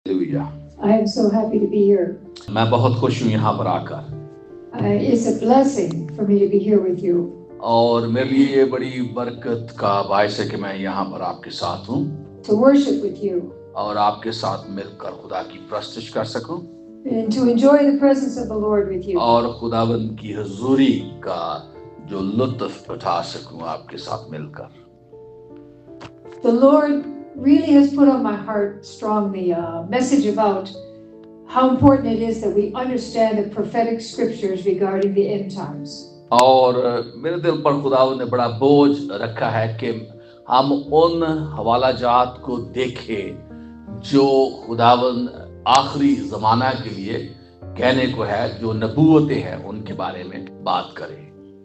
Hallelujah. I am so happy to be here. मैं बहुत खुश हूँ यहाँ पर आकर It's a blessing for me to be here with you और मेरे लिए ये बड़ी बरकत का बायस है कि मैं यहाँ पर आपके साथ हूँ to worship with you और आपके साथ मिलकर खुदा की प्रस्तुति कर सकूं and to enjoy the presence of the Lord with you. और खुदावंद की हुजूरी का जो लुत्फ उठा सकूं आपके साथ मिलकर। The Lord really has put on my heart strongly a message about how important it is that we understand the prophetic scriptures regarding the end times. और मेरे दिल पर खुदावंद ने बड़ा बोझ रखा है कि हम उन हवाला जात को देखें जो खुदावंद आखिरी जमाना के लिए कहने को है, जो नबूवतें हैं उनके बारे में बात करें।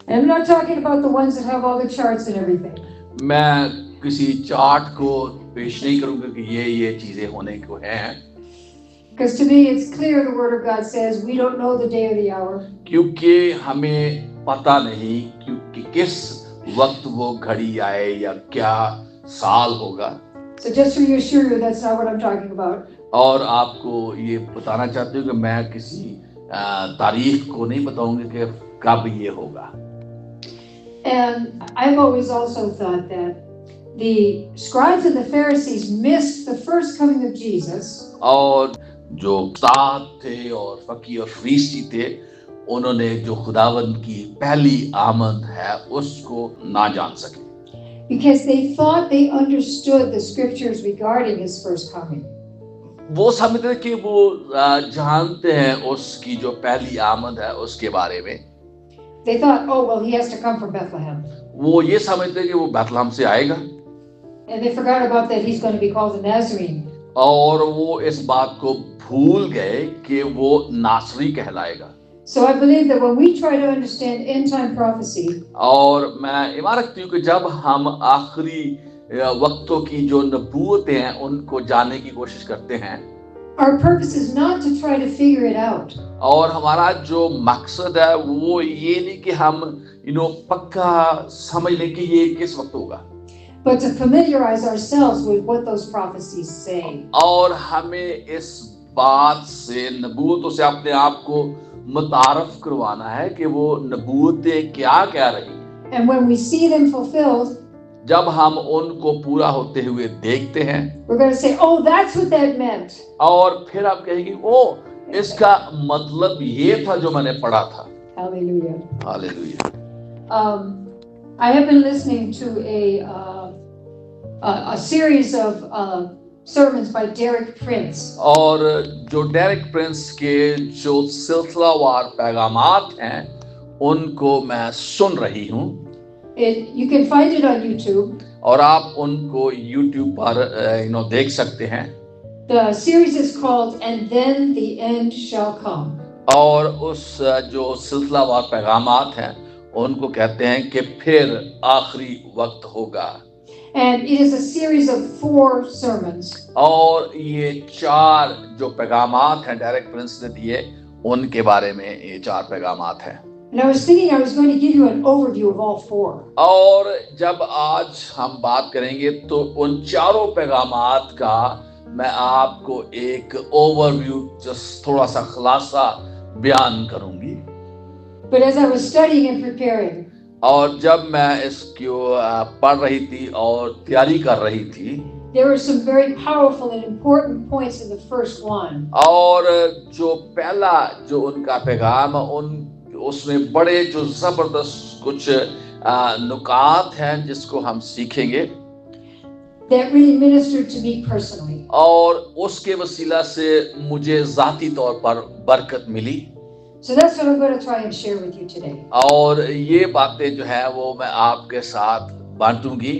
And I'm not talking about the ones that have all the charts and everything. मैं किसी चार्ट को पेश नहीं करूंगा कि ये चीजें होने को हैं, Because to me it's clear the word of God says we don't know the day or the hour. क्योंकि हमें पता नहीं क्योंकि किस वक्त वो घड़ी आए या क्या साल होगा। So just to reassure you, that's not what I'm talking about. और आपको ये बताना चाहती हूँ कि मैं किसी तारीख को नहीं बताऊंगी कि कब ये होगा। And I've always also thought that the scribes and the Pharisees missed the first coming of Jesus. और जो उस्ताद थे और फकीर और फरीसी थे, उन्होंने जो खुदावंद की पहली आमद है उसको ना जान सके, Because they thought they understood the scriptures regarding his first coming. वो समझते कि वो जानते हैं उसकी जो पहली आमद है उसके बारे में। They thought, oh, well, he has to come from Bethlehem. वो ये समझते कि वो बैतलहम से आएगा And they forgot about that he's going to be called a Nazarene. और वो इस बात को भूल गए कि वो नासरी कहलाएगा। So I believe that when we try to understand end time prophecy, और मैं ईमान रखती हूँ कि जब हम आखिरी वक्तों की जो नबूवतें हैं उनको जानने की कोशिश करते हैं, our purpose is not to try to figure it out. और हमारा जो मकसद है वो ये नहीं कि हम पक्का समझ लें कि ये किस वक्त होगा, But to familiarize ourselves with what those prophecies say. और हमें इस बात से नबूवतों से अपने आप को मुतारफ करवाना है कि वो नबूवतें क्या कह रही हैं। And when we see them fulfilled, जब हम उनको पूरा होते हुए देखते हैं, we're going to say, oh, that's what that meant. और फिर आप कहेंगे ओ इसका मतलब ये था जो मैंने पढ़ा था। Hallelujah. Hallelujah. I have been listening to a series of sermons by Derek Prince. और जो डेरिक प्रिंस के जो सिलसिलावार पैगामात हैं उनको मैं सुन रही हूँ। You can find it on YouTube. और आप उनको YouTube पर देख सकते हैं। The series is called And Then the End Shall Come. और उस जो सिलसिलावार पैगामात हैं उनको कहते हैं कि फिर आखिरी वक्त होगा। And it is a series of 4 sermons. और ये 4 जो पैगामात हैं डायरेक्ट प्रिंस ने दिए उनके बारे में ये 4 पैगामात हैं। And I was thinking I was going to give you an overview of all 4. और जब आज हम बात करेंगे तो उन 4 पैगामात का मैं आपको एक ओवरव्यू जस्ट थोड़ा सा खुलासा बयान करूंगी। But as I was studying and preparing, और जब मैं इसको पढ़ रही थी और तैयारी कर रही थी, there were some very powerful and important points in the first one. और जो पहला जो उनका पैगाम उसमें बड़े जो जबरदस्त कुछ नुकात हैं जिसको हम सीखेंगे, That really ministered to me personally. और उसके वसीला से मुझे जाती तौर पर बरकत मिली। So that's what I'm going to try and share with you today. और ये बातें जो है वो मैं आपके साथ बांटूंगी।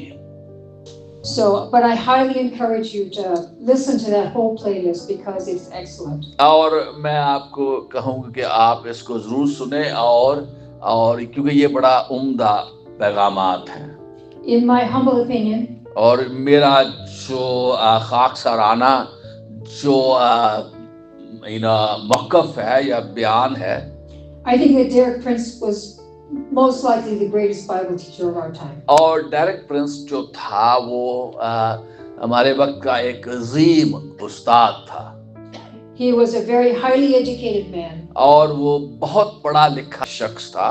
So, but I highly encourage you to listen to that whole playlist because it's excellent. और मैं आपको कहूँगा कि आप इसको जरूर सुने और क्योंकि ये बड़ा उम्दा पैगामात हैं। In my humble opinion, और मेरा जो खाकसाराना जो मौक़िफ़ है या बयान है, I think that Derek Prince was most likely the greatest Bible teacher of our time. और डेरिक प्रिंस जो था वो हमारे वक्त का एक अजीम उस्ताद था। He was a very highly educated man, और वो बहुत पढ़ा लिखा शख्स था,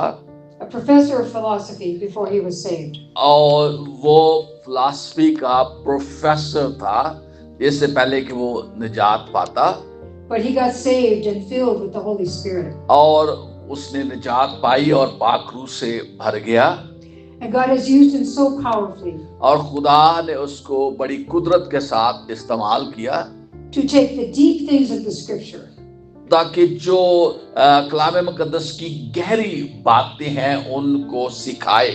a professor of philosophy before he was saved. और वो फिलॉसफी का प्रोफेसर था इससे पहले कि वो निजात पाता, But he got saved and filled with the Holy Spirit. और उसने निजात पाई और पाक रूह से भर गया, And God has used him so powerfully और खुदा ने उसको बड़ी कुदरत के साथ इस्तेमाल किया to take the deep things of the scripture ताकि जो कलाम मुकद्दस की गहरी बातें हैं उनको सिखाए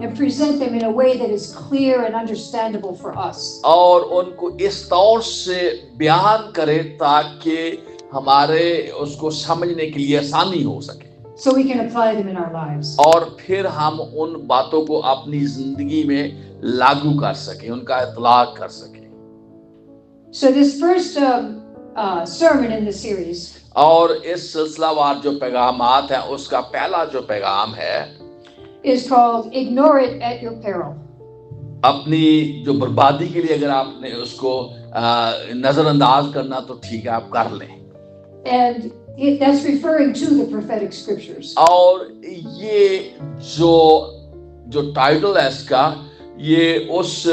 and present them in a way that is clear and understandable for us. और उनको इस तौर से बयान करे ताकि हमारे उसको समझने के लिए आसानी हो सके, So we can apply them in our lives. और फिर हम उन बातों को अपनी जिंदगी में लागू कर सकें, उनका इतलाक कर सकें। So this first sermon in the series और इस सिलसिलावार जो पैगामात हैं उसका पहला जो पैगाम है is called Ignore It at Your Peril. अपनी जो बर्बादी के लिए अगर आपने उसको नजरअंदाज करना तो ठीक है, आप कर लें। And that's referring to the prophetic scriptures. और ये जो टाइटल है इसका, ये उस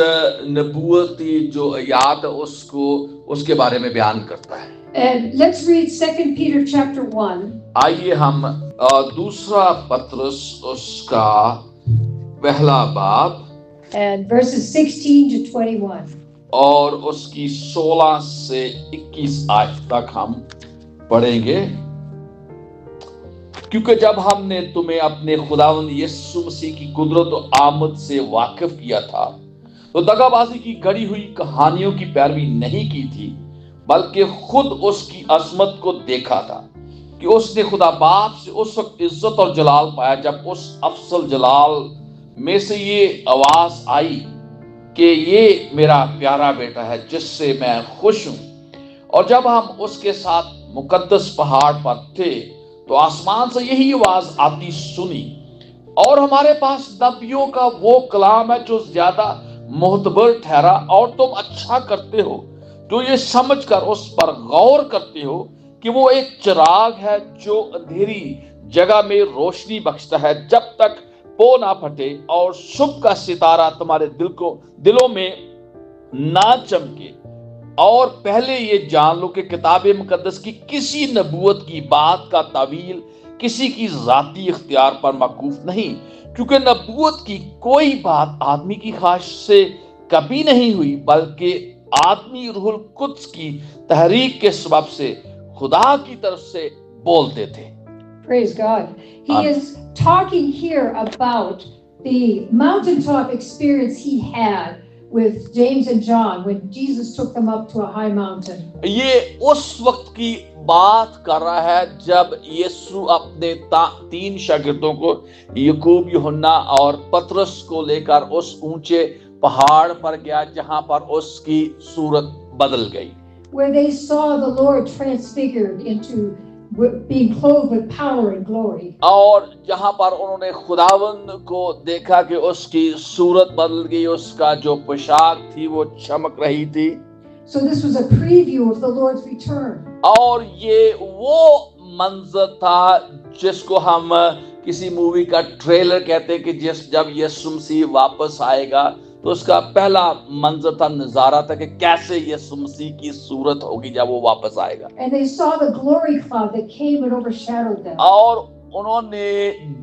नबूवती जो आयत है उसके बारे में बयान करता है। And let's read 2 Peter chapter 1. आइए हम दूसरा पत्रस उसका पहला बाब And verses 16 to 21. और उसकी 16 से 21 आयत तक हम पढ़ेंगे। क्योंकि जब हमने तुम्हें अपने खुदावंद यीशु मसीह की कुदरत और आमद से वाकिफ किया था तो दगाबाजी की गढ़ी हुई कहानियों की पैरवी नहीं की थी, बल्कि खुद उसकी अजमत को देखा था कि उसने खुदा बाप से उस वक्त इज्जत और जलाल पाया जब उस अफसल जलाल में से ये आवाज आई कि ये मेरा प्यारा बेटा है जिससे मैं खुश हूं। और जब हम उसके साथ मुकद्दस पहाड़ पर थे तो आसमान से यही आवाज आती सुनी, और हमारे पास नबियों का वो कलाम है जो ज्यादा मोहतबर ठहरा, और तुम अच्छा करते हो जो ये समझकर उस पर गौर करते हो कि वो एक चिराग है जो अंधेरी जगह में रोशनी बख्शता है जब तक पो ना फटे और शुभ का सितारा तुम्हारे दिलों में ना चमके। और पहले ये जान लो कि किताब मुकद्दस की किसी नबूवत की बात का तावील किसी की जाती इख्तियार पर मौकूफ नहीं, क्योंकि नबूवत की कोई बात आदमी की ख्वाहिश से कभी नहीं हुई, बल्कि आदमी रूहुल कुद्स की तहरीक के सबब से खुदा की तरफ से बोलते थे। Praise God. He is talking here about the mountaintop experience he had with James and John when Jesus took them up to a high mountain. ये उस वक्त की बात कर रहा है जब यीशु अपने 3 शागिर्दों को याकूब, यूहन्ना और पतरस को लेकर उस ऊंचे पहाड़ पर गया जहां पर उसकी सूरत बदल गई, Where they saw the Lord transfigured into being clothed with power and glory. और जहां पर उन्होंने खुदावंद को देखा कि उसकी सूरत बदल गई, उसका जो पोशाक थी वो चमक रही थी। So this was a preview of the Lord's return. और ये वो मंजर था जिसको हम किसी मूवी का ट्रेलर कहते हैं कि जब यीशु मसीह वापस आएगा तो उसका पहला मंजर था, नजारा था कि कैसे यीशु मसीह की सूरत होगी जब वो वापस आएगा। And they saw the glory cloud that came and overshadowed them. और उन्होंने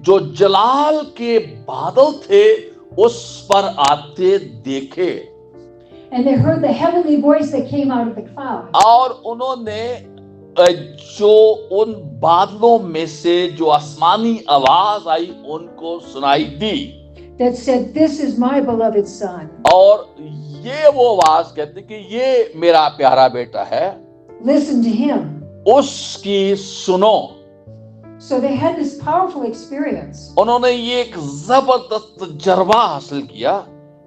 जो जलाल के बादल थे उस पर आते देखे, And they heard the heavenly voice that came out of the cloud. और उन्होंने जो उन बादलों में से जो आसमानी आवाज आई उनको सुनाई दी That said, "This is my beloved son." और ये वो आवाज कहती कि ये मेरा प्यारा बेटा है, Listen to him. उसकी सुनो। So they had this powerful experience. उन्होंने ये एक जबरदस्त तजर्बा हासिल किया।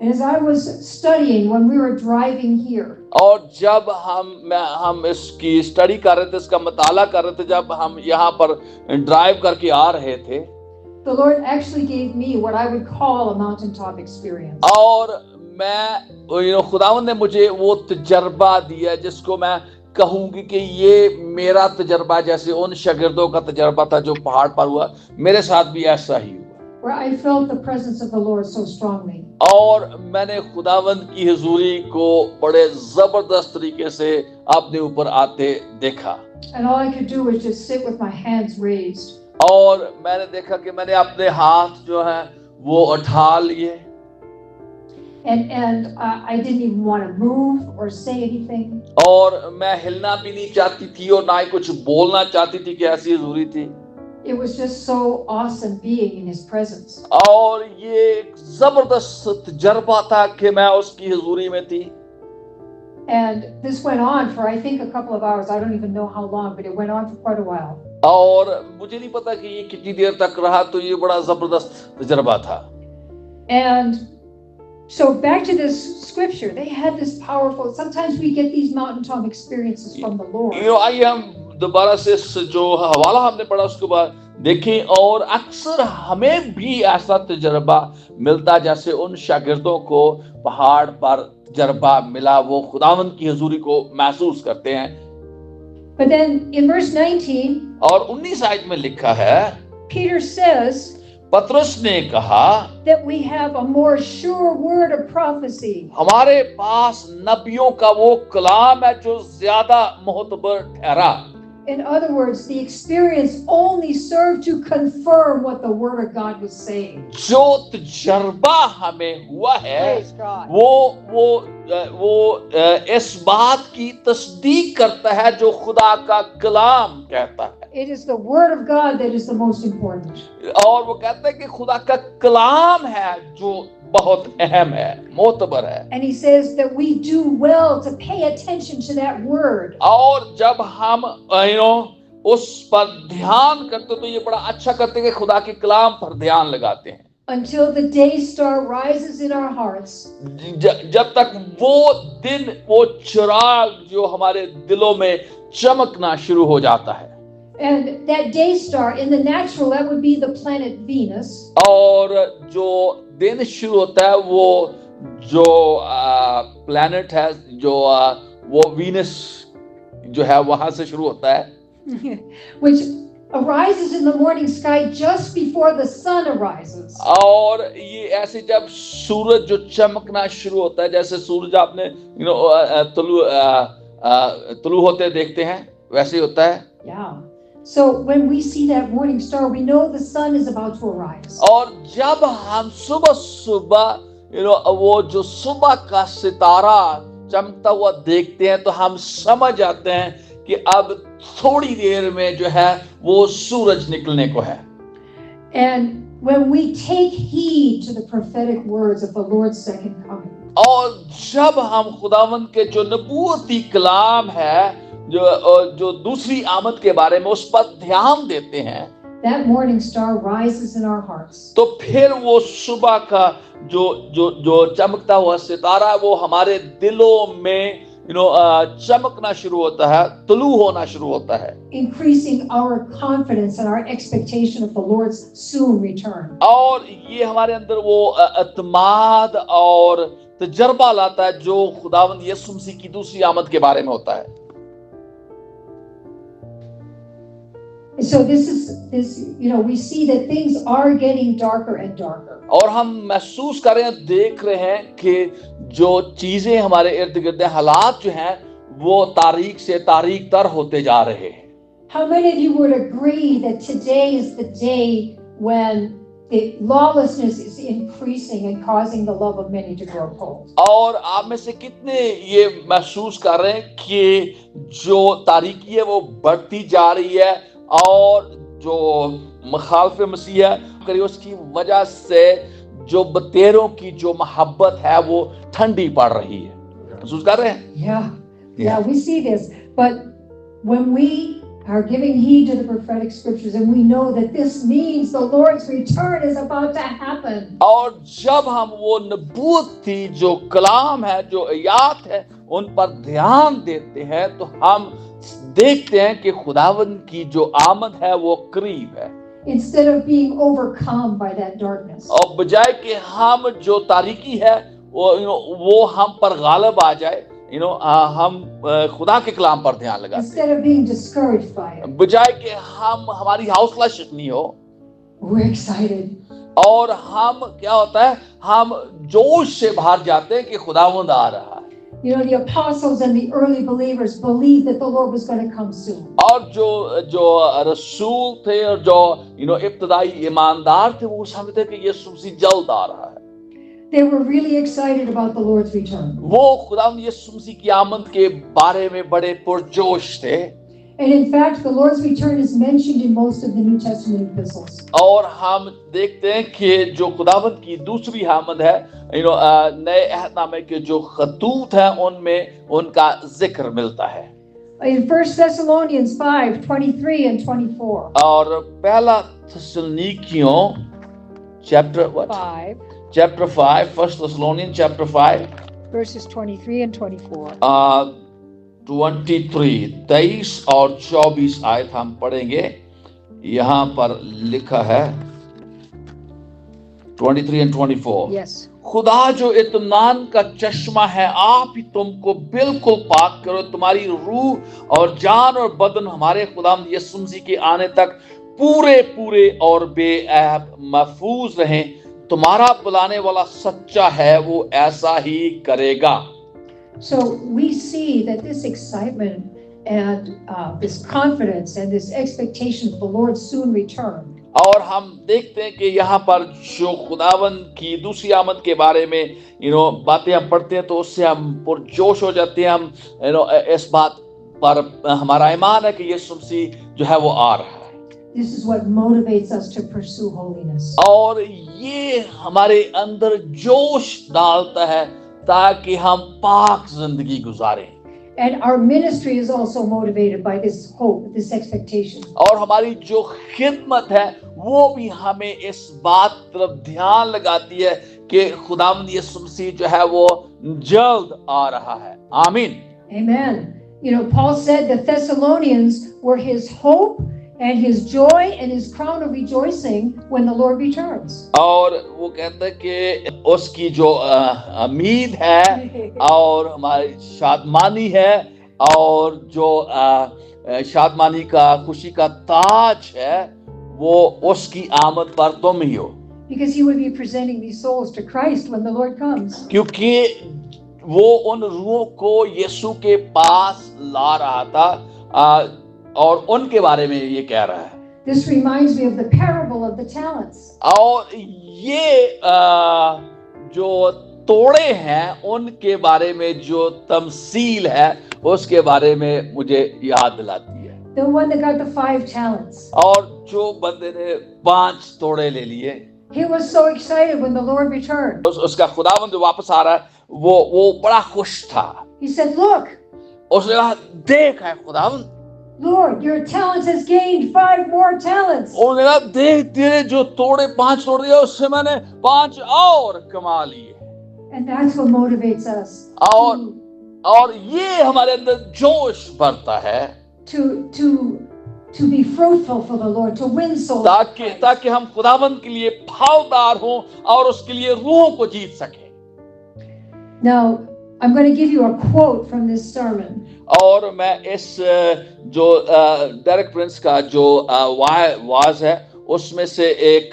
And as I was studying when we were driving here, और जब हम इसकी स्टडी कर रहे थे, इसका मुताला कर रहे थे, जब हम यहाँ पर ड्राइव करके आ रहे थे, the Lord actually gave me what I would call a mountaintop experience. और मैं खुदावंद ने मुझे वो तजर्बा दिया जिसको मैं कहूंगी कि ये मेरा तजर्बा जैसे उन शागिर्दों का तजर्बा था जो पहाड़ पर हुआ, मेरे साथ भी ऐसा ही हुआ। where I felt the presence of the Lord so strongly. और मैंने खुदावंद की हुजूरी को बड़े जबरदस्त तरीके से अपने ऊपर आते देखा। And all I could do was just sit with my hands raised. और मैंने देखा कि मैंने अपने हाथ जो है वो उठा लिए। And I didn't even want to move or say anything. और मैं हिलना भी नहीं चाहती थी और ना ही कुछ बोलना चाहती थी कि ऐसी हुजूरी थी। It was just so awesome being in His presence. और ये एक जबरदस्त तजर्बा था कि मैं उसकी हुजूरी में थी। And this went on for I think a couple of hours. I don't even know how long, but it went on for quite a while. और मुझे नहीं पता कि ये कितनी देर तक रहा, तो ये बड़ा जबरदस्त तजर्बा था। And so back to this scripture, they had this powerful. Sometimes we get these mountaintop experiences from the Lord. आइए हम दोबारा से जो हवाला हमने पढ़ा उसके बाद देखें, और अक्सर हमें भी ऐसा तजर्बा मिलता जैसे उन शागिर्दों को पहाड़ पर तजर्बा मिला, वो खुदावंद की हुजूरी को महसूस करते हैं। But then in verse 19, और 19 आयत में लिखा है, Peter says पतरस ने कहा, that we have a more sure word of prophecy. हमारे पास नबियों का वो कलाम है जो ज्यादा मोहतबर ठहरा। In other words, the experience only served to confirm what the Word of God was saying. जो तजर्बा हमें हुआ है Praise God. वो इस बात की तस्दीक करता है जो खुदा का कलाम कहता है। It is the Word of God that is the most important. और वो कहता है कि खुदा का कलाम है जो बहुत अहम है, मोतबर है। And he says that we do well to pay attention to that word. और जब हम उस पर ध्यान करते तो ये बड़ा अच्छा करते हैं कि खुदा के कलाम पर ध्यान लगाते हैं। Until the day star rises in our hearts. जब तक वो दिन, वो चिराग जो हमारे दिलों में चमकना शुरू हो जाता है। And that day star in the natural, that would be the planet Venus. और जो दिन शुरू होता है वो जो प्लैनेट है, जो वो वीनस जो है वहां से शुरू होता है, Which arises in the morning sky just before the sun arises. और ये ऐसे जब सूरज जो चमकना शुरू होता है, जैसे सूरज आपने तुलू होते देखते हैं, वैसे ही होता है। Yeah. So when we see that morning star, we know the sun is about to arise. और जब हम सुबह सुबह वो जो सुबह का सितारा चमकता हुआ देखते हैं तो हम समझ जाते हैं कि अब थोड़ी देर में जो है वो सूरज निकलने को है। And when we take heed to the prophetic words of the Lord's second coming. और जब हम खुदावंद के जो नबूवती कलाम है, जो दूसरी आमद के बारे में उस पर ध्यान देते हैं, that morning star rises in our hearts. तो फिर वो सुबह का जो चमकता हुआ सितारा वो हमारे दिलों में चमकना शुरू होता है, तुलू होना शुरू होता है, increasing our confidence and our expectation of the Lord's soon return. और ये हमारे अंदर वो अतमाद और तजर्बा लाता है जो खुदावंद यीशु मसीह की दूसरी आमद के बारे में होता है। So this, we see that things are getting darker and darker. और हम महसूस कर रहे हैं, देख रहे हैं कि जो चीजें हमारे इर्द गिर्द, हालात जो हैं वो तारीक से तारीक तर होते जा रहे हैं। How many of you would agree that today is the day when the lawlessness is increasing and causing the love of many to grow cold? और आप में से कितने ये महसूस कर रहे हैं कि जो तारीकी है वो बढ़ती जा रही है और जो मुखालिफ मसीह है उसकी वजह से जो बतेरों की जो मोहब्बत है वो ठंडी पड़ रही है। महसूस कर रहे हैं? Yeah, we see this. But when we are giving heed to the prophetic scriptures and we know that this means the Lord's return is about to happen. और जब हम वो नबूवती जो कलाम है, जो आयत है, उन पर ध्यान देते हैं तो हम देखते हैं कि खुदावंद की जो आमद है वो करीब है। Instead of being overcome by that darkness. और बजाय कि हम जो तारीकी है वो हम पर गालिब आ जाए, हम खुदा के कलाम पर ध्यान लगाते instead of being discouraged by it. हैं, बजाय कि हमारी हौसला शिकनी हो We're excited. और हम क्या होता है, हम जोश से बाहर जाते हैं कि खुदावंद आ रहा है। You know, the apostles and the early believers believed that the Lord was going to come soon. और जो रसूल थे और जो इब्तदाई ईमानदार थे, वो समझते थे कि यीशु मसीह जल्द आ रहा है। They were really excited about the Lord's return. वो खुदावंद यीशु मसीह की आमद के बारे में बड़े पुरजोश थे। And in fact, the Lord's return is mentioned in most of the New Testament epistles. और हम देखते हैं कि जो खुदावंद की दूसरी आमद है, नए अहदनामे के जो खतूत हैं उनमें उनका जिक्र मिलता है। In 1 Thessalonians 5:23 and 24. और पहला थिस्सलुनीकियों chapter 5, 1 Thessalonians chapter 5 verses 23 and 24. 23 और 24 आयत हम पढ़ेंगे। यहाँ पर लिखा है 23 and 24। Yes. खुदा जो इत्मीनान का चश्मा है, आप ही तुमको बिल्कुल पाक करो, तुम्हारी रूह और जान और बदन हमारे खुदावंद यीशु मसीह के आने तक पूरे पूरे और बेऐब महफूज रहें। तुम्हारा बुलाने वाला सच्चा है, वो ऐसा ही करेगा। So we see that this excitement and this confidence and this expectation of the Lord's soon return. और हम देखते हैं कि यहाँ पर जो खुदावंद की दूसरी आमद के बारे में बातें हम पढ़ते हैं तो उससे हम पुरजोश हो जाते हैं। हम इस बात पर हमारा ईमान है कि यीशु मसीह जो है वो आ रहा है। This is what motivates us to pursue holiness. और ये हमारे अंदर जोश डालता है ताकि हम पाक जिंदगी गुजारें। And our ministry is also motivated by this hope, this expectation. और हमारी जो खिदमत है वो भी हमें इस बात तरफ ध्यान लगाती है कि खुदावंद यीशु मसीह जो है वो जल्द आ रहा है। आमीन। Amen. You know, Paul said the Thessalonians were his hope and his joy and his crown of rejoicing when the Lord returns. और वो कहता है कि उसकी जो उम्मीद है और हमारी शादमानी है और जो शादमानी का खुशी का ताज है वो उसकी आमद पर तुम ही हो। Because he would be presenting these souls to Christ when the Lord comes. क्योंकि वो उन रूहों को यीशु के पास ला रहा था और उनके बारे में ये कह रहा है। This reminds me of the parable of the talents. और ये जो तोड़े हैं उनके बारे में जो तमसील है उसके बारे में मुझे याद दिलाती है। The one that got the 5 talents. और जो बंदे ने 5 तोड़े ले लिए, He was so excited when the Lord returned. उसका खुदावंद जो वापस आ रहा है वो बड़ा खुश था। He said, "Look, उसने कहा देख है खुदावंद, Lord, your talents has gained 5 more talents." उन्होंने कहा देख तेरे जो 5 तोड़े हैं उससे मैंने 5 और कमा लिए। And that's what motivates us और ये हमारे अंदर जोश भरता है to be fruitful for the Lord, to win souls. ताकि हम खुदावंद के लिए फलदार हों और उसके लिए रूहों को जीत सकें। Now, I'm going to give you a quote from this sermon. और मैं इस जो डेरेक प्रिंस का जो वाज है उसमें से एक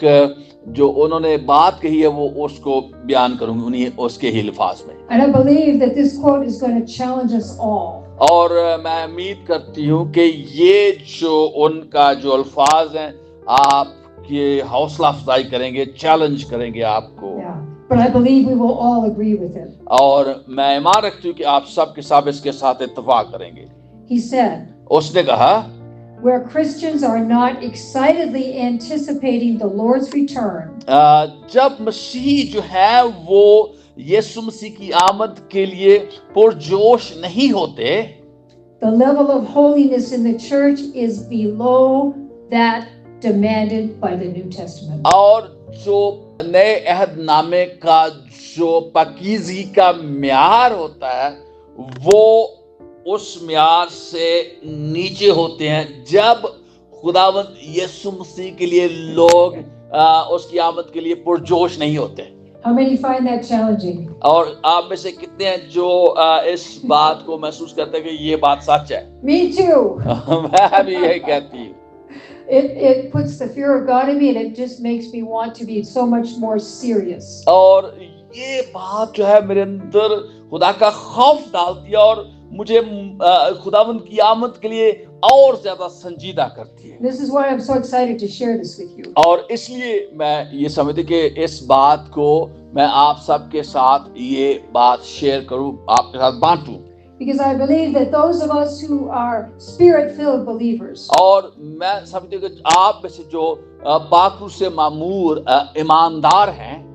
जो उन्होंने बात कही है वो उसको बयान करूंगी उन्हीं उसके ही अल्फाज में। And I believe that this quote is going to challenge us all. और मैं उम्मीद करती हूँ कि ये जो उनका जो अल्फाज हैं आपके हौसला अफजाई करेंगे, चैलेंज करेंगे आपको। Yeah, but I believe we will all agree with it. और मैं ईमान रखती हूँ कि आप सब के सब इसके साथ इत्तेफाक करेंगे। He said, उसने कहा where Christians are not excitedly anticipating the Lord's return, जब मसीह जो है वो यीशु मसीह की आमद के लिए पुरजोश नहीं होते, the level of holiness in the church is below that demanded by the New Testament. और जो नए अहदनामे का जो पाकीज़गी का म्यार होता है वो उस म्यार से नीचे होते हैं जब खुदावंद यीशु मसीह के लिए लोग उसकी आमद के लिए पुरजोश नहीं होते। How many find that challenging? और आप में से कितने हैं जो इस बात को महसूस करते हैं कि ये बात सच है? Me too. मैं भी यही कहती हूँ। It puts the fear of God in me, and it just makes me want to be so much more serious. और ये बात जो है मेरे अंदर खुदा का खौफ डालती है और मुझे खुदावंद की आमद के लिए और ज्यादा संजीदा करती है। This is why I'm so excited to share this with you. और इसलिए मैं ये समझती कि इस बात को मैं आप सबके साथ ये बात शेयर करूं, आपके साथ बांटूं। Because I believe that those of us who are spirit-filled believers, और मैं समझती हूँ कि आप में से जो पाक रूह से मामूर ईमानदार हैं,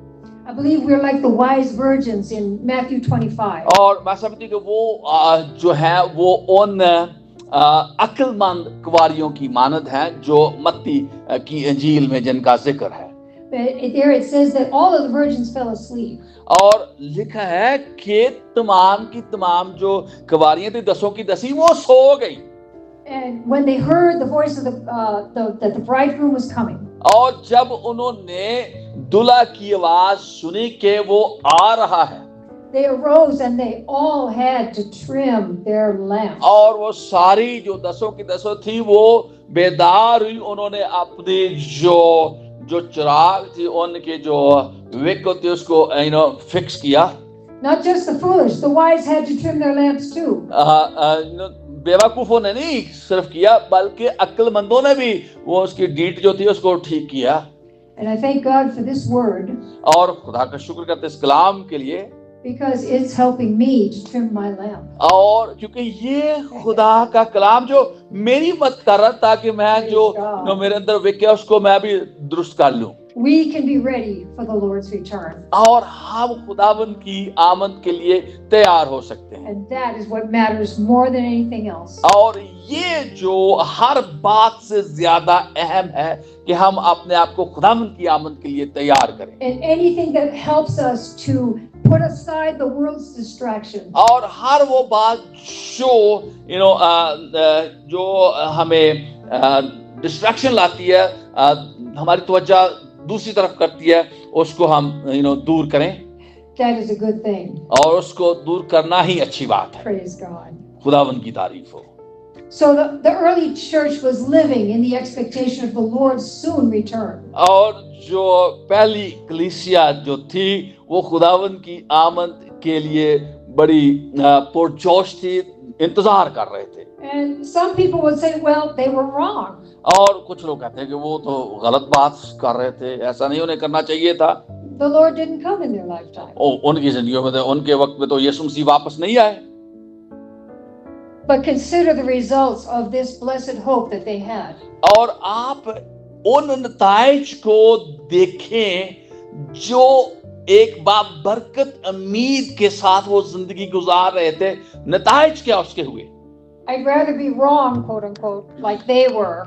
I believe we're like the wise virgins in Matthew 25. और मैं समझती हूँ कि वो जो है वो उन अक्लमंद कुंवारियों की मानद हैं जो मत्ती की इंजील में जिनका जिक्र है। There it says that all of the virgins fell asleep. और लिखा है कि तमाम की तमाम जो कुंवारियां थी, 10 की 10 वो सो गई। And when they heard the voice of that the bridegroom was coming, और जब उन्होंने दूल्हा की आवाज सुनी कि वो आ रहा है, they arose and they all had to trim their lamps. और वो सारी जो 10 की 10 थी वो बेदार हुई। उन्होंने अपनी जो चिराग थी, उनके जो विक होती उसको फिक्स किया। Not just the foolish, the wise had to trim their lamps too. बेवकूफों ने नहीं सिर्फ किया, बल्कि अक्लमंदों ने भी वो उसकी डीट जो थी उसको ठीक किया। And I thank God for this word. और खुदा का शुक्र करते इस कलाम के लिए, because it's helping me to trim my lamp. और क्योंकि ये खुदा का कलाम जो मेरी मदद कर रहा ताकि मैं जो मेरे अंदर विक है उसको मैं भी दुरुस्त कर लूं। We can be ready for the Lord's return. और हम खुदावंद की आमद के लिए तैयार हो सकते हैं। And that is what matters more than anything else. और ये जो हर बात से ज्यादा अहम है कि हम अपने आप को खुदावंद की आमद के लिए तैयार करें। And anything that helps us to put aside the world's distractions. और हर वो बात जो जो हमें डिस्ट्रैक्शन लाती है, हमारी तवज्जो दूसरी तरफ करती है, उसको हम दूर करें। That is a good thing. और उसको दूर करना ही अच्छी बात है। Praise God. खुदावंद की तारीफ हो। So the early church was living in the expectation of the Lord's soon return. और जो पहली कलीसिया जो थी वो खुदावंद की आमद के लिए बड़ी पुरजोश थी, इंतजार कर रहे थे। And some people would say, well, they were wrong. और कुछ लोग कहते हैं कि वो तो गलत बात कर रहे थे, ऐसा नहीं उन्हें करना चाहिए था। The Lord didn't come in their lifetime. उनकी जिंदगियों में उनके वक्त में तो यीशु मसीह वापस नहीं आए। But consider the results of this blessed hope that they had. और आप उन नताइज को देखें जो एक बाबरकत उम्मीद के साथ वो जिंदगी गुजार रहे थे। नताइज क्या उसके हुए? I'd rather be wrong, quote unquote, like they were.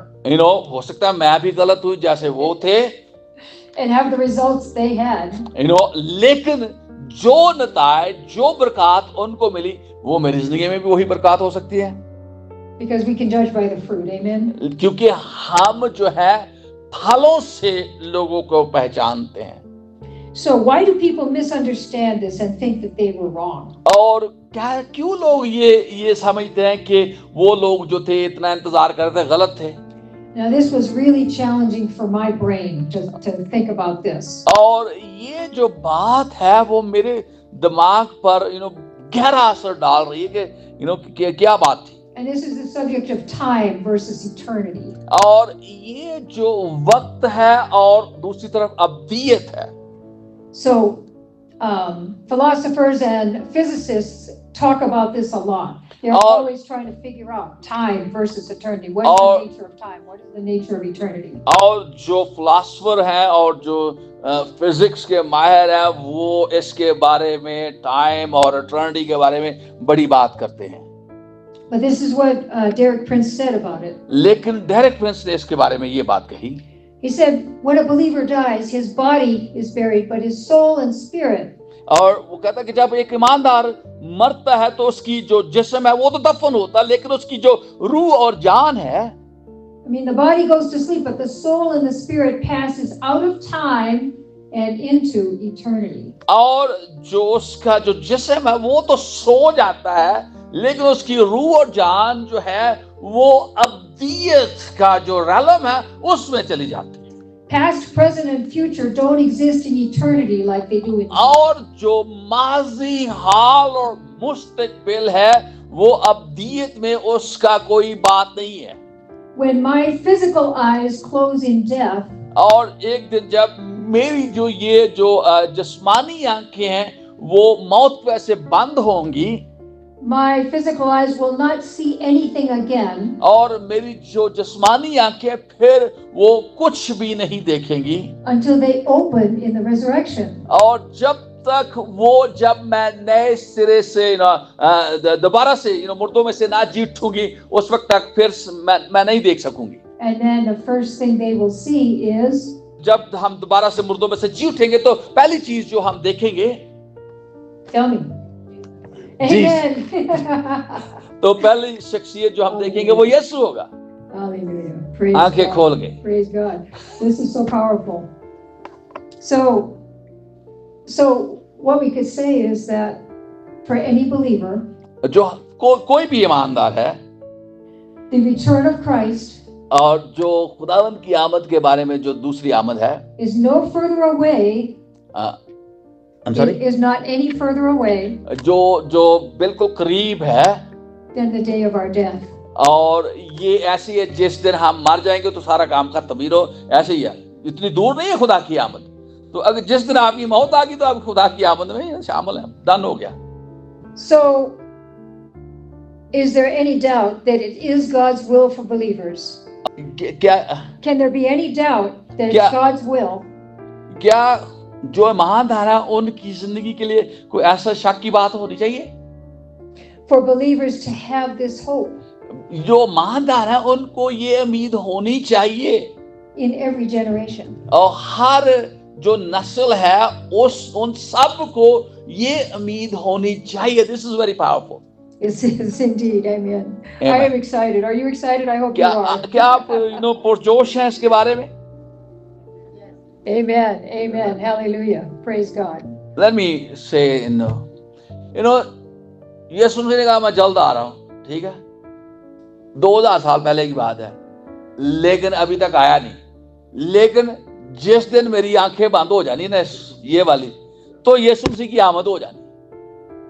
हो सकता है मैं भी गलत हुई जैसे वो थे। And have the results they had. लेकिन जो नताइज, जो बरकत उनको मिली, वो मेरी जिंदगी में भी वही बरकत हो सकती है। Because we can judge by the fruit, amen. क्योंकि हम जो है फलों से लोगों को पहचानते हैं। So why do people misunderstand this and think that they were wrong? और क्यों लोग ये समझते हैं कि वो लोग जो थे इतना इंतजार कर रहे थे गलत थे? Now this was really challenging for my brain to think about this. और ये जो बात है वो मेरे दिमाग पर गहरा असर डाल रही है कि क्या बात थी। And this is the subject of time versus eternity. और ये जो वक्त है और दूसरी तरफ अब्दियत है। So philosophers and physicists talk about this a lot. They're always trying to figure out time versus eternity. What is the nature of time? What is the nature of eternity? और जो फिलोसोफर हैं और जो physics के माहिर हैं वो इसके बारे में टाइम और इटर्निटी के बारे में बड़ी बात करते हैं। But this is what Derek Prince said about it. लेकिन डेरेक प्रिंस ने इसके बारे में ये बात कही। He said, when a believer dies, his body is buried, but his soul and spirit. और वो कहता है कि जब एक ईमानदार मरता है तो उसकी जो जिस्म है वो तो दफन होता है, लेकिन उसकी जो रूह और जान है, I mean, the body goes to sleep, but the soul and the spirit passes out of time and into eternity. और जो उसका जो जिस्म है वो तो सो जाता है, लेकिन उसकी रूह और जान जो है वो अब्दियत का जो रलम है उसमें चली जाती है। Past, present, and future don't exist in eternity like they do in और जो माजी, हाल और मुस्तकबिल है वो अब्दियत में उसका कोई बात नहीं है। When my physical eyes close in death, और एक दिन जब मेरी जो ये जो जिस्मानी आंखें हैं वो मौत पे से बंद होंगी, my physical eyes will not see anything again और मेरी जो जिस्मानी आंखें फिर वो कुछ भी नहीं देखेंगी until they open in the resurrection. और जब तक जब मैं नए सिरे से दोबारा से मुर्दों में से ना जी उठूंगी उस वक्त तक फिर मैं नहीं देख सकूंगी। And then the first thing they will see is, जब हम दोबारा से मुर्दों में से जी उठेंगे तो पहली चीज जो हम देखेंगे, tell me. Amen. तो पहली शख्सियत जो हम देखेंगे वो यीशु होगा। Hallelujah. Praise आंखें God. खोल के। Praise God. This is so powerful. So what we could say is that for any believer, जो कोई भी ईमानदार है, the return of Christ और जो खुदावंद की आमद के बारे में जो दूसरी आमद है, is no further away. I'm sorry? Is not any further away जो बिल्कुल करीब है than the day of our death. और ये ऐसी है जिस दिन हम मर जाएंगे तो सारा काम खत्म ही ऐसे ही है, इतनी दूर नहीं है खुदा की आमद। तो अगर जिस दिन आपकी मौत आ गई तो आप खुदा की आमद में शामिल हैं, डन हो गया। So is there any doubt that it is God's will for believers? Can there be any doubt that it's God's will? क्या जो ईमानदार है उनकी जिंदगी के लिए कोई ऐसा शक की बात होनी चाहिए? For believers to have this hope. जो ईमानदार है उनको ये उम्मीद होनी चाहिए। In every generation. और हर जो नस्ल है उन सब को ये उम्मीद होनी चाहिए। This is very powerful. Yes, indeed. Amen. I am excited. Are you excited? I hope you are. क्या आप पुरजोश हैं इसके बारे में? Amen. Amen. Hallelujah. Praise God. Let me say, ये सुनने का मैं जल्द आ रहा हूँ, ठीक है? 2000 साल पहले की बात है, लेकिन अभी तक आया नहीं। लेकिन जिस दिन मेरी आंखें बंद हो जानी ना ये वाली, तो यीशु मसीह की आमद हो जानी,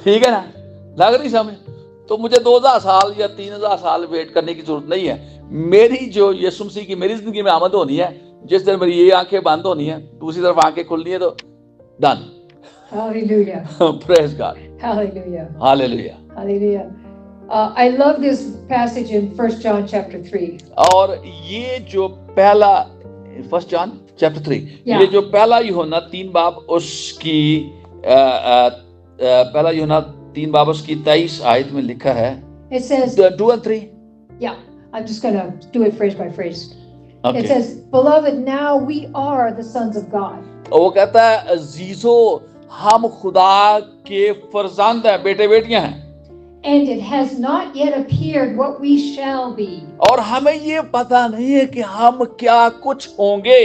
ठीक है ना? लग रही समझ? तो मुझे 2000 साल या 3000 साल वेट करने की जरूरत नहीं है। मेरी जो यीशु मसीह की मेरी जिंदगी में आमद होनी है, जिस दिन मेरी ये आंखें बंद होनी है, दूसरी तरफ आंखें खुलनी है, तो done. Hallelujah. Praise God. Hallelujah. Hallelujah. Hallelujah. I love this passage in 1 John chapter 3. और ये जो पहला 1 John chapter 3, ये जो पहला यूहन्ना 3 बाब उसकी पहला यूहन्ना 3 बाब उसकी 23 आयत में लिखा है। It says 2 and 3. Yeah, I'm just going to do it phrase by phrase. Okay. It says, "Beloved, now we are the sons of God." और वो कहता है, अजीजो हम खुदा के फर्जंद हैं, बेटे बेटियां हैं। And it has not yet appeared what we shall be. और हमें ये पता नहीं है कि हम क्या कुछ होंगे।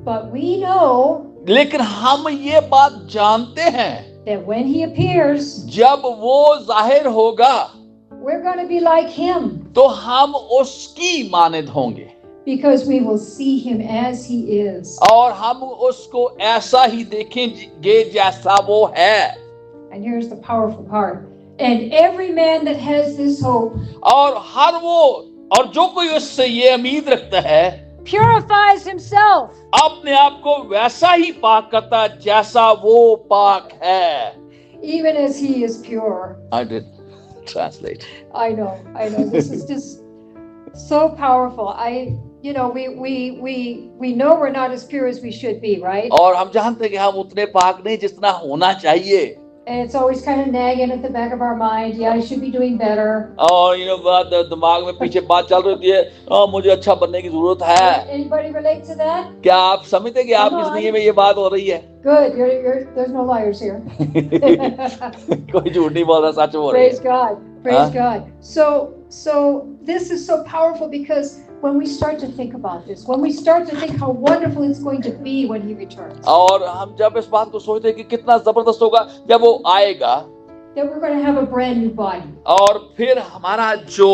But we know. लेकिन हम ये बात जानते हैं that when he appears, जब वो जाहिर होगा, we're going to be like him. तो हम उसकी मानद होंगे। Because we will see him as he is. और हम उसको ऐसा ही देखेंगे जैसा वो है। And here's the powerful part. And every man that has this hope, और और जो कोई उससे ये उम्मीद रखता है, purifies himself. अपने आप को वैसा ही पाक करता है जैसा वो पाक है। Even as he is pure. I did translate. I know. This is just so powerful. We know we're not as pure as we should be, right? और हम जानते हैं कि हम उतने पाक नहीं जितना होना चाहिए। And it's always kind of nagging at the back of our mind. Yeah, I should be doing better. और बात दिमाग में पीछे बात चल रही है, मुझे अच्छा बनने की जरूरत है। Anybody relate to that? क्या आप समझते हैं कि आपकी जिंदगी में ये बात हो रही है? Good. There's no liars here. कोई झूठ नहीं बोल रहा, सच बोल रहा है। Praise God. Praise God. So this is so powerful because when we start to think about this, when we start to think how wonderful it's going to be when He returns, और हम जब इस बात को सोचते हैं कि कितना जबरदस्त होगा जब वो आएगा, that we're going to have a brand new body. और फिर हमारा जो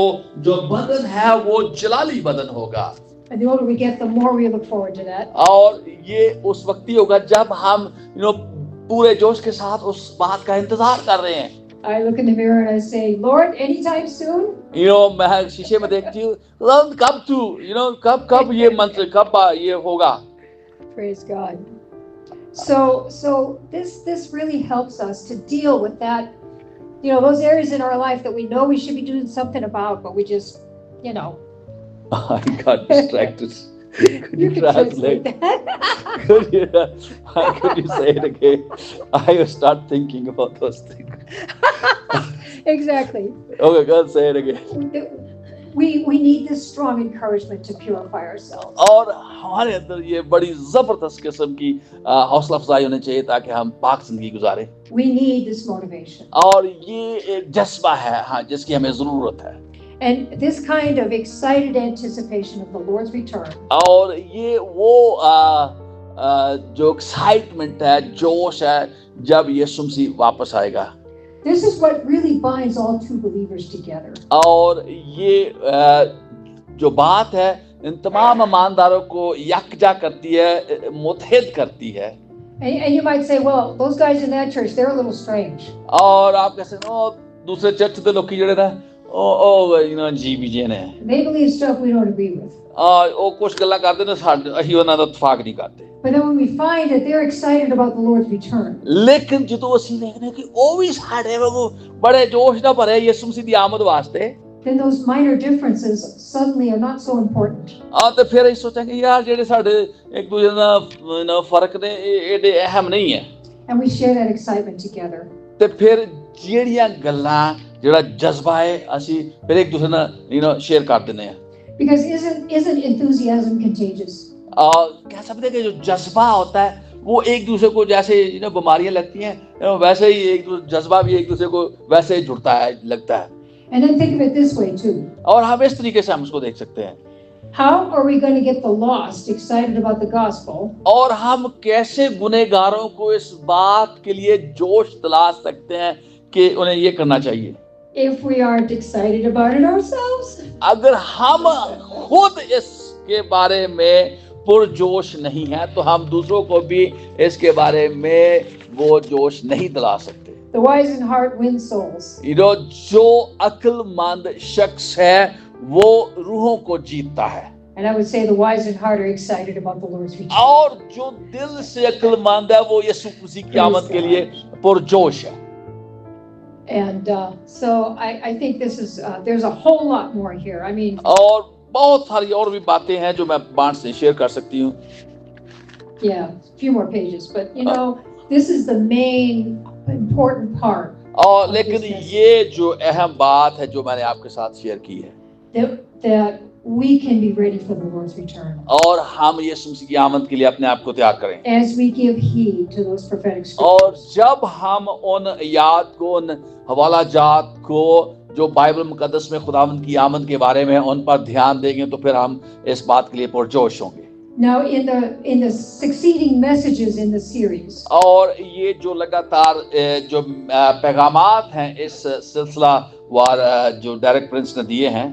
बदन है वो जलाली बदन होगा. And the older we get, the more we look forward to that. और ये उस वक्त ही होगा जब हम पूरे जोश के साथ उस बात का इंतजार कर रहे हैं. I look in the mirror and I say, Lord, anytime soon? मैं शीशे में देखती हूँ, कब ये मंत्र कब ये होगा. Praise God. So this really helps us to deal with that, those areas in our life that we know we should be doing something about, but we just, I got distracted. Could you translate that? Could you say it again? I will start thinking about those things. Exactly. Okay, go say it again. We need this strong encouragement to purify ourselves. और हमारे अंदर ये बड़ी जबरदस्त किस्म की हौसला अफजाई होनी चाहिए ताकि हम पाक जिंदगी गुजारें. We need this motivation. और ये एक जज्बा है, हाँ, जिसकी हमें जरूरत है. And this kind of excited anticipation of the Lord's return. और ये वो जो एक्साइटमेंट है, जोश है जब यीशु मसीह वापस आएगा. This is what really binds all true believers together. और ये जो बात है इन तमाम ईमानदारों को यकजा करती है, मुत्तहिद करती है. And you might say, well, those guys in that church, they're a little strange. और आप कह सकते हो दूसरे चर्च ਦੇ ਲੋਕੀ ਜਿਹੜੇ ਨੇ ਉਹ ਜੀ ਵੀ ਜੇ ਨੇ. They believe stuff we don't agree with. ਉਹ ਕੁਝ ਗੱਲਾਂ ਕਰਦੇ ਨੇ ਅਸੀਂ ਉਹਨਾਂ ਦਾ ਇਤਫਾਕ ਨਹੀਂ ਕਰਦੇ. But then when we find that they're excited about the Lord's return. लेकिन ਜਦੋਂ ਅਸੀਂ ਦੇਖਦੇ ਕਿ ਉਹ ਵੀ ਸਾਡੇ ਵਾਂਗੂ ਬੜੇ ਜੋਸ਼ ਨਾਲ ਭਰੇ ਯਿਸੂ ਮਸੀਹ ਦੀ ਆਮਦ ਵਾਸਤੇ, then those minor differences suddenly are not so important. ਤੇ ਫਿਰ ਅਸੀਂ ਸੋਚਾਂਗੇ ਯਾਰ ਜਿਹੜੇ ਸਾਡੇ ਇੱਕ ਦੂਜੇ ਦਾ ਫਰਕ ਨੇ ਇਹ ਅਹਿਮ ਨਹੀਂ ਹੈ. And we share that excitement together. ਤੇ ਫਿਰ ਜਿਹੜੀਆਂ ਗੱਲਾਂ ਜਿਹੜਾ ਜਜ਼ਬਾ ਹੈ ਅਸੀਂ ਫਿਰ ਇੱਕ ਦੂਸਰੇ ਨਾਲ ਸ਼ੇਅਰ ਕਰ ਦਿੰਦੇ ਆ. Because isn't enthusiasm contagious? कह सकते हैं कि जो जज्बा होता है वो एक दूसरे को जैसे बीमारियां लगती हैं वैसे ही एक जज्बा भी एक दूसरे को वैसे ही जुड़ता है, लगता है. And then think of it this way too. और हम इस तरीके से हम इसको देख सकते हैं. How are we going to get the lost excited about the gospel? और हम कैसे गुनहगारों को इस बात के लिए जोश दिला सकते हैं कि उन्हें ये करना चाहिए. If we aren't excited about it ourselves. अगर हम खुद इसके बारे में पुरजोश नहीं है तो हम दूसरों को भी इसके बारे में वो जोश नहीं दिला सकते. The wise in heart win souls. जो अक्लमंद शख्स है वो रूहों को जीतता है. And I would say the wise in heart are excited about the Lord's return. और जो दिल से अक्लमंद है वो यीशु मसीह की आमद के लिए पुरजोश है. And so I think this is there's a whole lot more here. I mean, और बहुत सारी और भी बातें हैं जो मैं बांट से शेयर कर सकती हूँ. Yeah, a few more pages, but this is the main important part. और लेकिन ये जो अहम बात है जो मैंने आपके साथ शेयर की है, that we can be ready for the Lord's return. और हम यीशु मसीह की आमद के लिए अपने आप को तैयार करें. As we give heed to those prophetic scriptures. और जब हम उन याद को, उन हवाला जात को जो बाइबल मुकद्दस में खुदावंद की आमद के बारे में उन पर ध्यान देंगे तो फिर हम इस बात के लिए पुरजोश होंगे. Now in the succeeding messages in the series. और ये जो लगातार जो पैगामात हैं इस सिलसिला वार जो डायरेक्ट प्रिंस ने दिए हैं,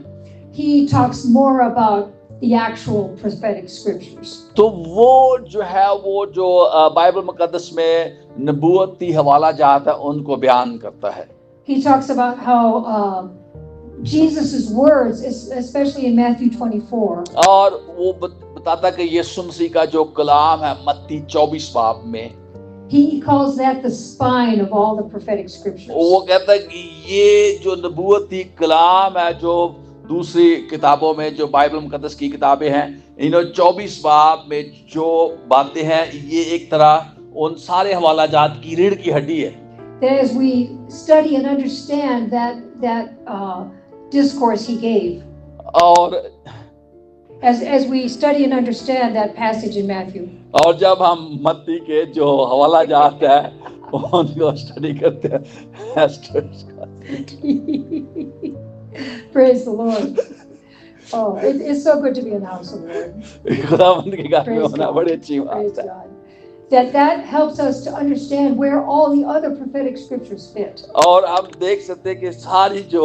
he talks more about the actual prophetic scriptures. तो वो जो है वो जो बाइबल मुकद्दस में नबूवती हवाला जात है उनको बयान करता है. He talks about how Jesus's words, especially in Matthew 24. और वो बताता है कि यीशु मसीह का जो कलाम है मत्ती 24 बाब में, he calls that the spine of all the prophetic scriptures. वो कहता है कि ये जो नबूवती कलाम है जो दूसरी किताबों में जो बाइबल मुकद्दस की किताबें हैं, 24 बाब में जो बातें हैं ये एक तरह उन सारे हवाला जात की रीढ़ की हड्डी है. That as we study and understand that discourse he gave, और as we study and understand that passage in Matthew, और जब हम मत्ती के जो हवाला जात है उनको स्टडी करते हैं pastors का। Praise the Lord. Oh, it's so good to be in the house of the Lord. खुदावंद के घर में Praise होना God. बड़ी अच्छी Praise बात है। God. That helps us to understand where all the other prophetic scriptures fit. और हम देख सकते हैं कि सारी जो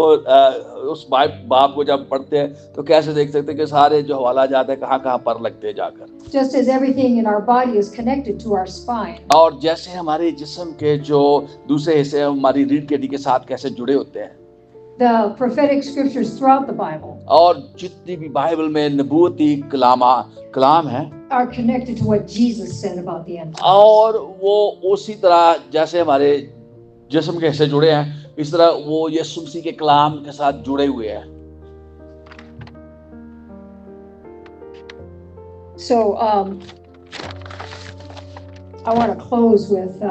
उस बाप को जब पढ़ते हैं तो कैसे देख सकते हैं कि सारे जो हवाला जाते हैं कहाँ पर लगते हैं जाकर। Just as everything in our body is connected to our spine. और जैसे हमारे जिस्म के जो दूसरे हिस्से हमारी रीढ़ की हड्डी के साथ कैसे जुड़े होते हैं। The prophetic scriptures throughout the Bible और जितनी भी बाइबल में नबूवती कलाम है are connected to what Jesus said about the end times. और वो उसी तरह जैसे हमारे जिस्म के हिस्से जुड़े हैं इस तरह वो यीशु मसीह के कलाम के साथ जुड़े हुए हैं। So I want to close with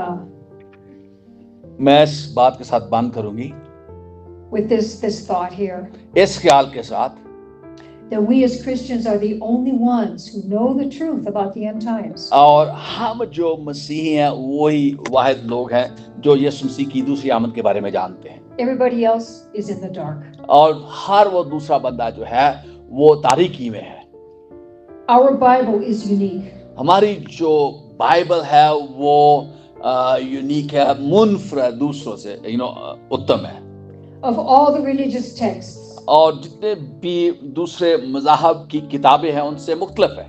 मैं इस बात के साथ बंद करूंगी this thought here, इस ख्याल के साथ that we as Christians are the only ones who know the truth about the end times. और हम जो मसीही हैं वही वाहिद लोग हैं जो यीशु मसीह की दूसरी आमद के बारे में जानते हैं। Everybody else is in the dark. और हर वो दूसरा बंदा जो है वो तारीकी में है। Our Bible is unique. हमारी जो बाइबल है वो यूनिक है, मुनफरद दूसरों से उत्तम है। Of all the religious texts, और जितने भी दूसरे मज़ाहब की किताबें हैं उनसे मुख्तलिफ है।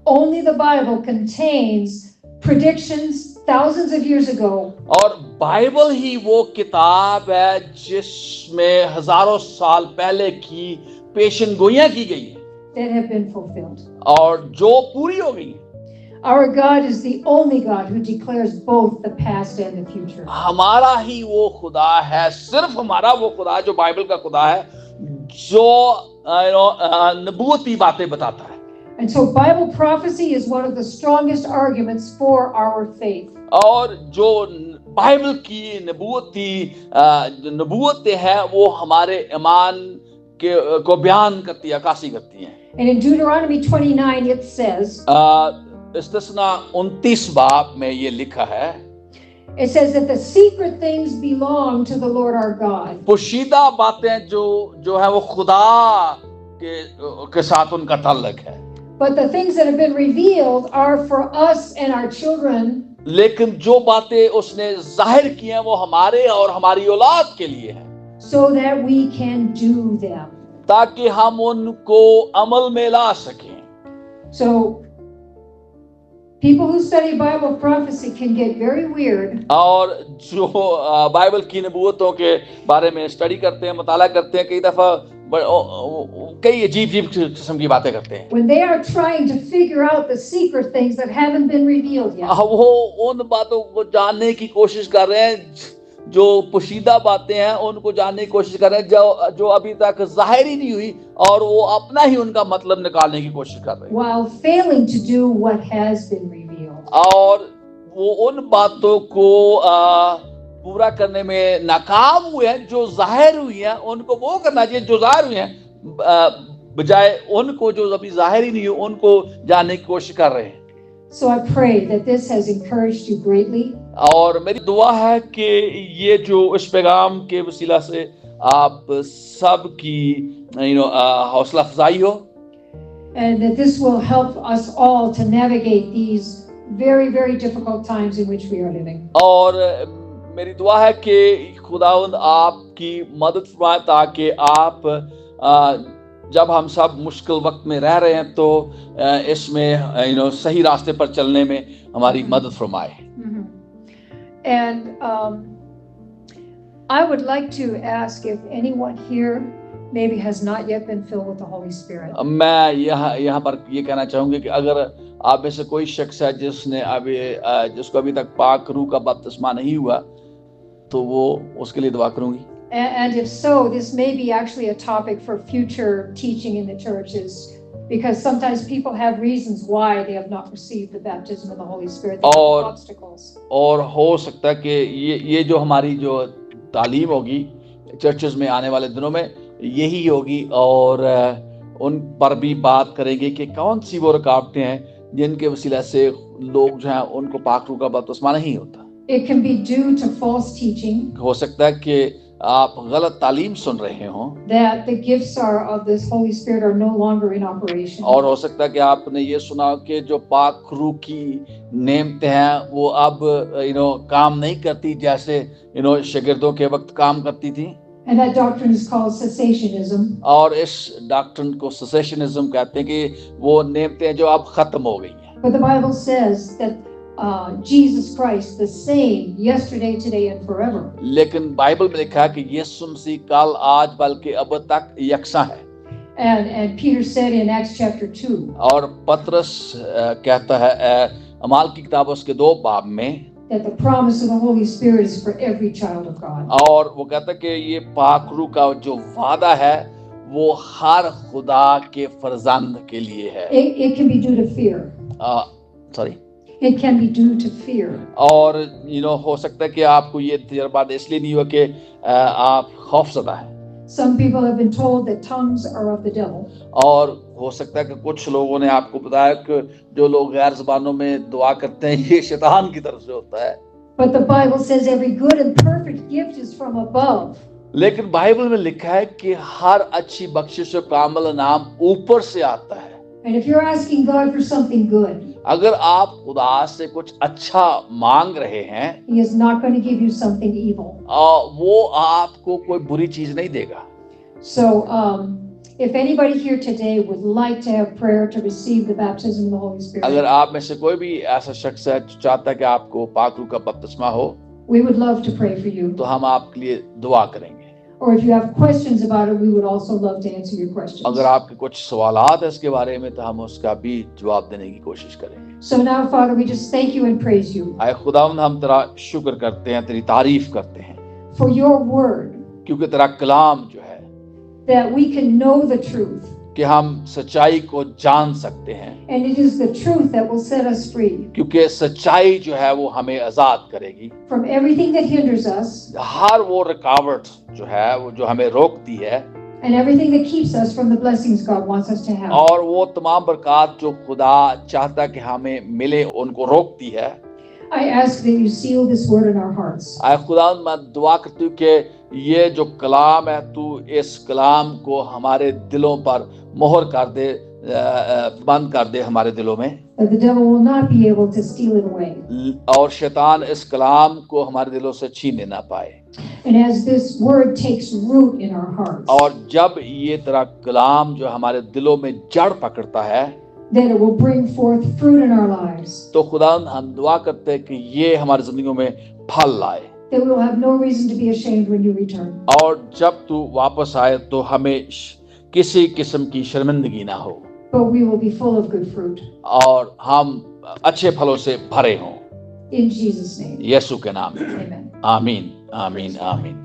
only the Bible contains predictions thousands of years ago और बाइबल ही वो किताब है जिसमें हजारों साल पहले की पेशनगोइयां की गई है that have been fulfilled. और जो पूरी हो गई है। Our God is the only God who declares both the past and the future. हमारा ही वो खुदा है, सिर्फ हमारा वो खुदा जो बाइबल का खुदा है जो नबूवती बातें बताता है। And so Bible prophecy is one of the strongest arguments for our faith. और जो बाइबल की नबूवतें हैं वो हमारे ईमान को बयान करती है, अक्कासी करती हैं। And in Deuteronomy 29 it says, इस्तिस्ना 29 बाब में ये लिखा है, it says that the secret things belong to the Lord our God. पोशीदा बातें जो है वो खुदा के साथ उनका ताल्लुक है। But the things that have been revealed are for us and our children. लेकिन जो बातें उसने जाहिर की हैं वो हमारे और हमारी औलाद के लिए है, So that we can do them. ताकि हम उनको अमल में ला सकें। So people who study Bible prophecy can get very weird. और जो बाइबल की नबूवतों के बारे में स्टडी करते हैं, मुताला करते हैं, कई दफा कई अजीब किस्म की बातें करते हैं when they are trying to figure out the secret things that haven't been revealed yet. वो उन बातों को जानने की कोशिश कर रहे हैं जो पोशीदा बातें हैं उनको जानने की कोशिश कर रहे हैं जो अभी तक जाहिर ही नहीं हुई और वो अपना ही उनका मतलब निकालने की कोशिश कर रहे हैं While failing to do what has been revealed. और वो उन बातों को पूरा करने में नाकाम हुए हैं जो जाहिर हुई हैं। उनको वो करना चाहिए जो जाहिर हुई हैं बजाय उनको जो अभी जाहिर ही नहीं हुई उनको जानने की कोशिश कर रहे हैं। So I pray that this has encouraged you greatly. और मेरी दुआ है कि ये जो इस पैगाम के वसीला से आप सब की हौसला अफजाई हो And that this will help us all to navigate these very, very difficult times in which we are living. और मेरी दुआ है कि खुदावंद आपकी मदद फरमाए ताकि आप जब हम सब मुश्किल वक्त में रह रहे हैं तो इसमें सही रास्ते पर चलने में हमारी मदद फरमाए। And I would like to ask if anyone here maybe has not yet been filled with the Holy Spirit. मैं यहाँ पर ये कहना चाहूँगी कि अगर आप में से कोई शख्स है जिसको अभी तक पाक रूह का बपतिस्मा नहीं हुआ तो वो उसके लिए दुआ करूँगी। And if so, this may be actually a topic for future teaching in the churches, because sometimes people have reasons why they have not received the baptism of the Holy Spirit. They have obstacles. और हो सकता है कि ये जो हमारी जो तालीम होगी चर्चेस में आने वाले दिनों में यही होगी और उन पर भी बात करेंगे कि कौन सी वो रुकावटें हैं जिनके वसीला से लोग जो हैं उनको पाक रूह का बपतिस्मा नहीं होता। It can be due to false teaching हो सकता है कि आप गलत तालीम सुन रहे हों, that the gifts of this Holy Spirit are no longer in operation. और हो सकता है कि आपने ये सुना हो कि जो पाक रूह की नेमतें हैं वो अब काम नहीं करती जैसे शागिर्दों के वक्त काम करती थी। And that doctrine is called cessationism. और इस डॉक्ट्रिन को सेसेशनिज्म कहते हैं कि वो नेमतें जो अब खत्म हो गई हैं। But the Bible says that Jesus Christ, the same yesterday, today, and forever. लेकिन बाइबल में लिखा है कि यीशु मसीह कल आज बल्कि अब तक यकसा है। And Peter said in Acts chapter 2. और पतरस कहता है अमाल की किताब उसके 2 बाब में that the promise of the Holy Spirit is for every child of God. और वो कहता है कि ये पाक रूह का जो वादा है वो हर खुदा के फरजंद के लिए है। It can be due to fear. Sorry. It can be due to fear. और हो सकता है कि आपको ये तजुर्बा इसलिए नहीं हुआ कि आप खौफज़दा हैं। Some people have been told that tongues are of the devil. और हो सकता है कि कुछ लोगों ने आपको बताया कि जो लोग गैर ज़बानों में दुआ करते हैं ये शैतान की तरफ से होता है। But the Bible says every good and perfect gift is from above. लेकिन बाइबल में लिखा है कि हर अच्छी बख्शिश और कामिल इनाम ऊपर से आता है। And if you're asking God for something good, अगर आप खुदा से कुछ अच्छा मांग रहे हैं, He is not going to give you something evil. वो आपको कोई बुरी चीज नहीं देगा। So, if anybody here today would like to have prayer to receive the baptism of the Holy Spirit, अगर आप में से कोई भी ऐसा शख्स है जो चाहता है कि आपको पाक रूह का बपतिस्मा हो, we would love to pray for you. तो हम आपके लिए दुआ करेंगे। Or if you have questions about it, we would also love to answer your questions. अगर आपके कुछ सवालात है इसके बारे में तो हम उसका भी जवाब देने की कोशिश करेंगे। So now, Father, we just thank you and praise you आए खुदावंद हम तेरा शुक्र करते हैं, तेरी तारीफ करते हैं, for your word, क्योंकि तेरा कलाम जो है that we can know the truth, कि हम सच्चाई को जान सकते हैं, and it is the truth that will set us free क्योंकि सच्चाई जो है वो हमें आजाद करेगी from everything that hinders us हर वो रुकावट जो है वो जो हमें रोकती है and everything that keeps us from the blessings God wants us to have. और वो तमाम बरकत जो खुदा चाहता कि हमें मिले उनको रोकती है। I ask that you seal this word in our hearts. आए खुदा मैं दुआ करती हूँ कि ये जो कलाम है तू इस कलाम को हमारे दिलों पर मोहर कर दे, बंद कर दे हमारे दिलों में, That the devil will not be able to steal it away. और शैतान इस कलाम को हमारे दिलों से छीन ना पाए। And as this word takes root in our hearts, और जब ये तेरा कलाम जो हमारे दिलों में जड़ पकड़ता है that it will bring forth fruit in our lives, तो खुदा हम दुआ करते हैं कि ये हमारी जिंदगियों में फल लाए, that we will have no reason to be ashamed when you return. और जब तू वापस आए तो हमें किसी किस्म की शर्मिंदगी ना हो, But we will be full of good fruit. और हम अच्छे फलों से भरे हों। In Jesus' name. यीशु के नाम में Amen. आमीन आमीन आमीन।